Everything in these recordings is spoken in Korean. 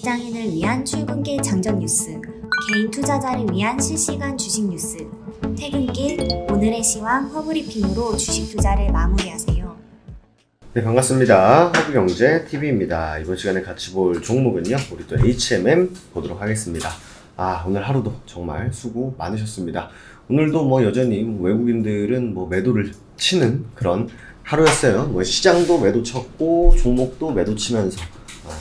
직장인을 위한 출근길 장전 뉴스, 개인 투자자를 위한 실시간 주식 뉴스, 퇴근길 오늘의 시황 허브리핑으로 주식 투자를 마무리하세요. 네, 반갑습니다. 허브경제TV입니다. 이번 시간에 같이 볼 종목은요, 우리 또 HMM 보도록 하겠습니다. 오늘 하루도 정말 수고 많으셨습니다. 오늘도 여전히 외국인들은 매도를 치는 그런 하루였어요. 시장도 매도 쳤고 종목도 매도 치면서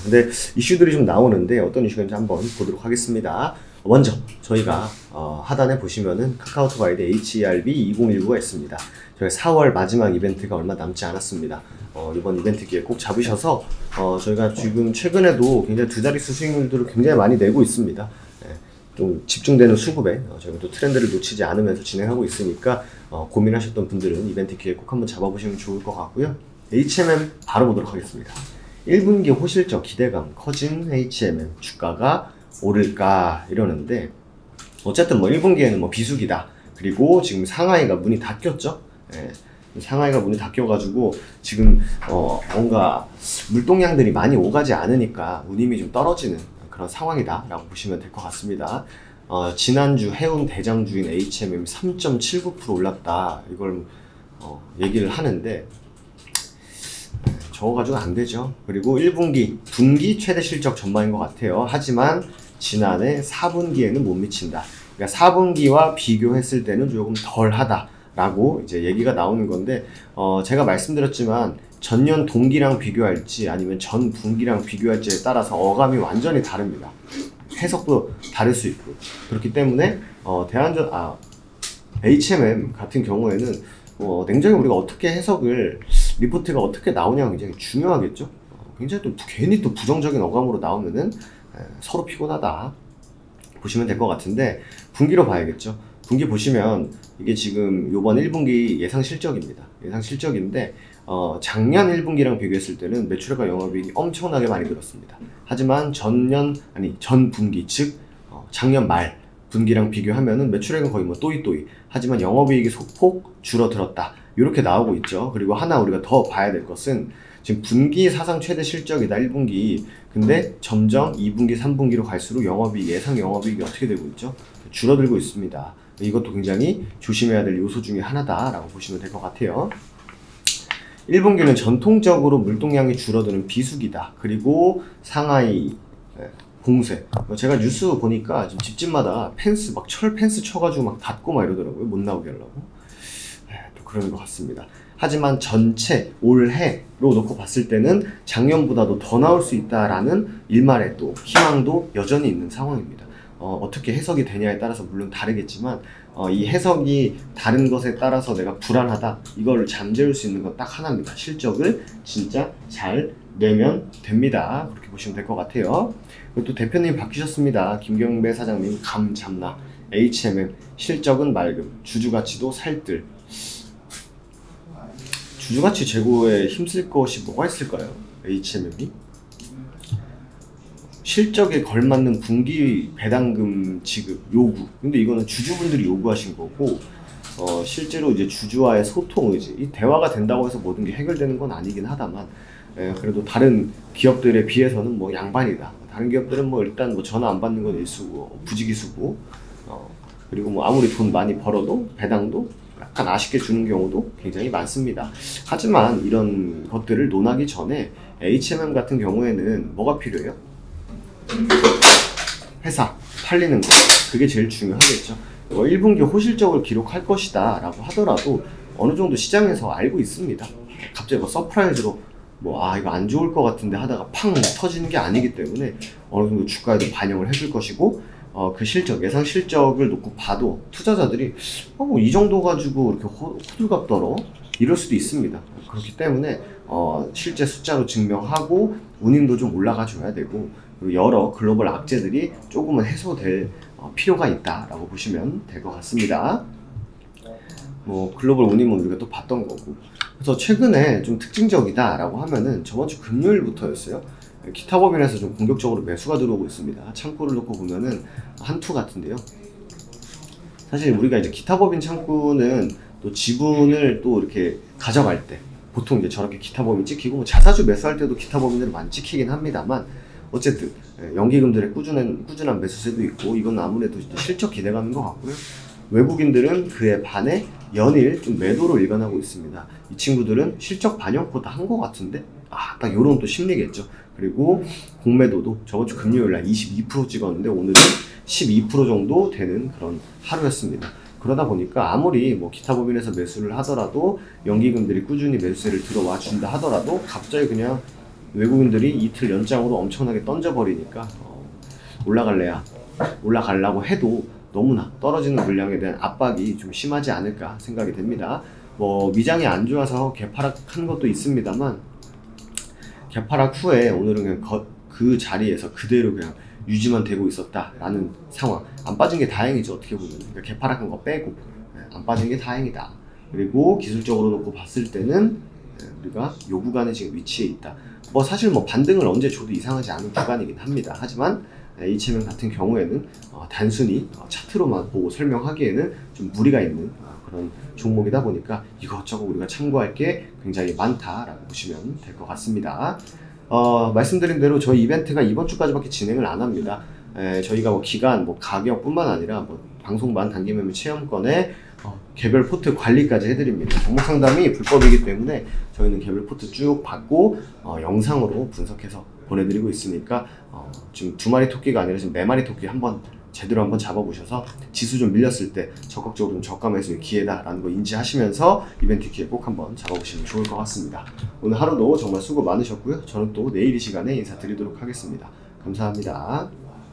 근데 이슈들이 좀 나오는데 어떤 이슈인지 한번 보도록 하겠습니다. 먼저 저희가 하단에 보시면은 카카오톡 아이디 HERB2019가 있습니다. 저희 4월 마지막 이벤트가 얼마 남지 않았습니다. 이번 이벤트 기회 꼭 잡으셔서 저희가 지금 최근에도 굉장히 두 자릿수 수익률들을 굉장히 많이 내고 있습니다. 좀 집중되는 수급에 저희가 또 트렌드를 놓치지 않으면서 진행하고 있으니까 고민하셨던 분들은 이벤트 기회 꼭 한번 잡아보시면 좋을 것 같고요. HMM 바로 보도록 하겠습니다. 1분기 호실적 기대감 커진 HMM 주가가 오를까 이러는데 어쨌든 1분기에는 비수기다. 그리고 지금 상하이가 문이 닫혔죠. 상하이가 문이 닫혀가지고 지금 뭔가 물동량들이 많이 오가지 않으니까 운임이 좀 떨어지는 그런 상황이다 라고 보시면 될 것 같습니다. 지난주 해운 대장주인 HMM 3.79% 올랐다 이걸 얘기를 하는데 저거 가지고 안 되죠. 그리고 1분기 분기 최대 실적 전망인 것 같아요. 하지만 지난해 4분기에는 못 미친다. 그러니까 4분기와 비교했을 때는 조금 덜 하다 라고 이제 얘기가 나오는 건데 제가 말씀드렸지만 전년 동기랑 비교할지 아니면 전 분기랑 비교할지에 따라서 어감이 완전히 다릅니다. 해석도 다를 수 있고 그렇기 때문에 HMM 같은 경우에는 냉정히 우리가 어떻게 해석을 리포트가 어떻게 나오냐가 굉장히 중요하겠죠. 굉장히 또 괜히 또 부정적인 어감으로 나오면은 서로 피곤하다 보시면 될 것 같은데 분기로 봐야겠죠. 분기 보시면 이게 지금 요번 1분기 예상 실적입니다. 예상 실적인데 작년 1분기랑 비교했을 때는 매출과 영업이익이 엄청나게 많이 늘었습니다. 하지만 전 분기 즉 작년 말 분기랑 비교하면은 매출액은 거의 또이또이 하지만 영업이익이 소폭 줄어들었다 이렇게 나오고 있죠. 그리고 하나 우리가 더 봐야 될 것은 지금 분기 사상 최대 실적이다 1분기 근데 점점 2분기 3분기로 갈수록 예상 영업이익이 어떻게 되고 있죠? 줄어들고 있습니다. 이것도 굉장히 조심해야 될 요소 중에 하나다라고 보시면 될 것 같아요. 1분기는 전통적으로 물동량이 줄어드는 비수기다. 그리고 상하이 공세. 제가 뉴스 보니까 지금 집집마다 펜스 철 펜스 쳐가지고 닫고 이러더라고요. 못 나오게 하려고. 또 그런 것 같습니다. 하지만 전체 올해로 놓고 봤을 때는 작년보다도 더 나올 수 있다라는 일말의 또 희망도 여전히 있는 상황입니다. 어떻게 해석이 되냐에 따라서 물론 다르겠지만 이 해석이 다른 것에 따라서 내가 불안하다 이걸 잠재울 수 있는 건 딱 하나입니다. 실적을 진짜 잘 내면 됩니다. 그렇게 보시면 될 것 같아요. 그리고 또 대표님 바뀌셨습니다. 김경배 사장님 감 잡나 HMM 실적은 맑음 주주가치도 살뜰. 주주가치 제고에 힘쓸 것이 뭐가 있을까요? HMM이? 실적에 걸맞는 분기 배당금 지급 요구. 근데 이거는 주주분들이 요구하신 거고, 실제로 이제 주주와의 소통 의지, 이 대화가 된다고 해서 모든 게 해결되는 건 아니긴 하다만, 그래도 다른 기업들에 비해서는 양반이다. 다른 기업들은 일단 전화 안 받는 건 일수고, 부지기수고, 그리고 아무리 돈 많이 벌어도 배당도 약간 아쉽게 주는 경우도 굉장히 많습니다. 하지만 이런 것들을 논하기 전에 HMM 같은 경우에는 뭐가 필요해요? 회사 팔리는 거 그게 제일 중요하겠죠. 1분기 호실적을 기록할 것이다 라고 하더라도 어느 정도 시장에서 알고 있습니다. 갑자기 서프라이즈로 이거 안 좋을 것 같은데 하다가 팡 터지는 게 아니기 때문에 어느 정도 주가에도 반영을 해줄 것이고 그 실적, 예상 실적을 놓고 봐도 투자자들이 이 정도 가지고 이렇게 호들갑 떨어 이럴 수도 있습니다. 그렇기 때문에 실제 숫자로 증명하고 운임도 좀 올라가 줘야 되고 그리고 여러 글로벌 악재들이 조금은 해소될 필요가 있다라고 보시면 될 것 같습니다. 글로벌 운임은 우리가 또 봤던 거고 그래서 최근에 좀 특징적이다라고 하면은 저번 주 금요일부터였어요. 기타법인에서 좀 공격적으로 매수가 들어오고 있습니다. 창구를 놓고 보면은 한투 같은데요. 사실 우리가 이제 기타법인 창구는 또 지분을 또 이렇게 가져갈 때 보통 이제 저렇게 기타법인 찍히고 자사주 매수할 때도 기타법인들을 많이 찍히긴 합니다만 어쨌든 연기금들의 꾸준한 매수세도 있고 이건 아무래도 이제 실적 기대감인 것 같고요. 외국인들은 그에 반해 연일 좀 매도로 일관하고 있습니다. 이 친구들은 실적 반영 곧 한 것 같은데 딱 요런 또 심리겠죠. 그리고 공매도도 저번 주 금요일날 22% 찍었는데 오늘은 12% 정도 되는 그런 하루였습니다. 그러다 보니까 아무리 뭐 기타 법인에서 매수를 하더라도 연기금들이 꾸준히 매수세를 들어와 준다 하더라도 갑자기 그냥 외국인들이 이틀 연장으로 엄청나게 던져버리니까 올라가려고 해도 너무나 떨어지는 물량에 대한 압박이 좀 심하지 않을까 생각이 됩니다. 뭐 미장이 안 좋아서 개파락한 것도 있습니다만 개파락 후에 오늘은 그냥 그 자리에서 그대로 그냥 유지만 되고 있었다라는 상황. 안 빠진 게 다행이죠. 어떻게 보면 그러니까 개파락한 거 빼고 안 빠진 게 다행이다. 그리고 기술적으로 놓고 봤을 때는 우리가 요 구간에 지금 위치해 있다. 뭐 사실 뭐 반등을 언제 줘도 이상하지 않은 구간이긴 합니다. 하지만 HMM 같은 경우에는 단순히 차트로만 보고 설명하기에는 좀 무리가 있는 그런 종목이다 보니까 이것저것 우리가 참고할 게 굉장히 많다라고 보시면 될 것 같습니다. 말씀드린 대로 저희 이벤트가 이번 주까지밖에 진행을 안 합니다. 저희가 뭐 기간, 뭐 가격뿐만 아니라 뭐 방송반 단기 매매 체험권에 개별 포트 관리까지 해드립니다. 종목 상담이 불법이기 때문에 저희는 개별 포트 쭉 받고 영상으로 분석해서 보내드리고 있으니까 지금 2마리 토끼가 아니라 지금 4마리 토끼 제대로 한번 잡아보셔서 지수 좀 밀렸을 때 적극적으로 좀 저가 매수의 기회다라는 거 인지하시면서 이벤트 기회 꼭 한번 잡아보시면 좋을 것 같습니다. 오늘 하루도 정말 수고 많으셨고요. 저는 또 내일 이 시간에 인사드리도록 하겠습니다. 감사합니다.